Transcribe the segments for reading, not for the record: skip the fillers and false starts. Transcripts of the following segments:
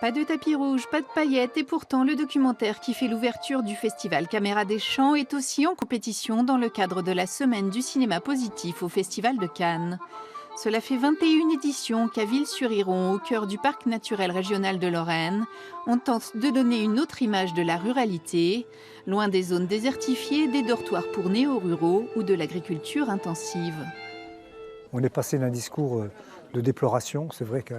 Pas de tapis rouge, pas de paillettes et pourtant le documentaire qui fait l'ouverture du festival Caméra des Champs est aussi en compétition dans le cadre de la semaine du cinéma positif au Festival de Cannes. Cela fait 21 éditions qu'à Ville-sur-Iron, au cœur du parc naturel régional de Lorraine, on tente de donner une autre image de la ruralité, loin des zones désertifiées, des dortoirs pour néo-ruraux ou de l'agriculture intensive. On est passé d'un discours de déploration. C'est vrai qu'il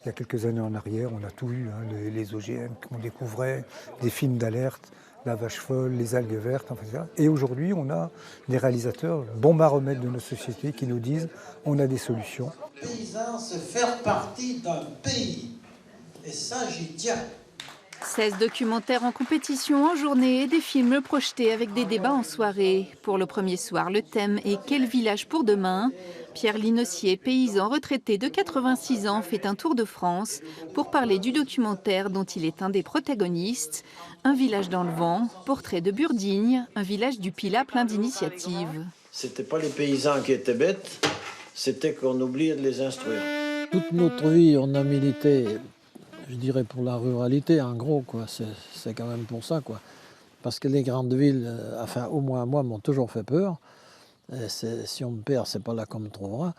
y a quelques années en arrière, on a tout eu, hein, les OGM qu'on découvrait, des films d'alerte, la vache folle, les algues vertes, enfin, etc. Et aujourd'hui, on a des réalisateurs, bons baromètres de nos sociétés, qui nous disent on a des solutions. Paysan, c'est faire partie d'un pays. Et ça, j'y tiens. 16 documentaires en compétition en journée et des films projetés avec des débats en soirée. Pour le premier soir, le thème est « Quel village pour demain ?» Pierre Linossier, paysan retraité de 86 ans, fait un tour de France pour parler du documentaire dont il est un des protagonistes. Un village dans le vent, portrait de Burdigne, un village du Pilat plein d'initiatives. C'était pas les paysans qui étaient bêtes, c'était qu'on oubliait de les instruire. Toute notre vie, on a milité, je dirais, pour la ruralité, en gros, quoi. C'est quand même pour ça, quoi. Parce que les grandes villes, enfin, au moins moi, m'ont toujours fait peur. Si on me perd, c'est pas là qu'on me trouvera.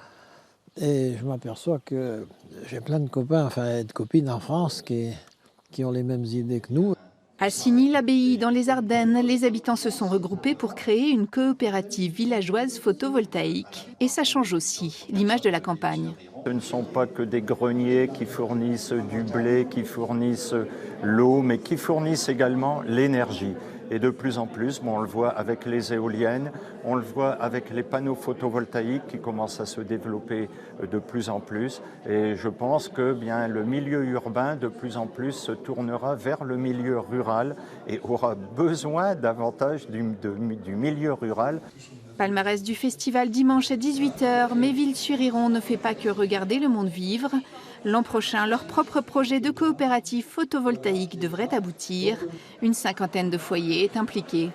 Et je m'aperçois que j'ai plein de copains, enfin, de copines en France qui ont les mêmes idées que nous. À Signy-l'Abbaye, dans les Ardennes, les habitants se sont regroupés pour créer une coopérative villageoise photovoltaïque. Et ça change aussi l'image de la campagne. Ce ne sont pas que des greniers qui fournissent du blé, qui fournissent l'eau, mais qui fournissent également l'énergie. Et de plus en plus, on le voit avec les éoliennes, on le voit avec les panneaux photovoltaïques qui commencent à se développer de plus en plus. Et je pense que bien, le milieu urbain, de plus en plus, se tournera vers le milieu rural et aura besoin davantage du milieu rural. Palmarès du festival dimanche à 18 h, mais Ville-sur-Iron ne fait pas que regarder le monde vivre. L'an prochain, leur propre projet de coopérative photovoltaïque devrait aboutir. Une cinquantaine de foyers est impliquée.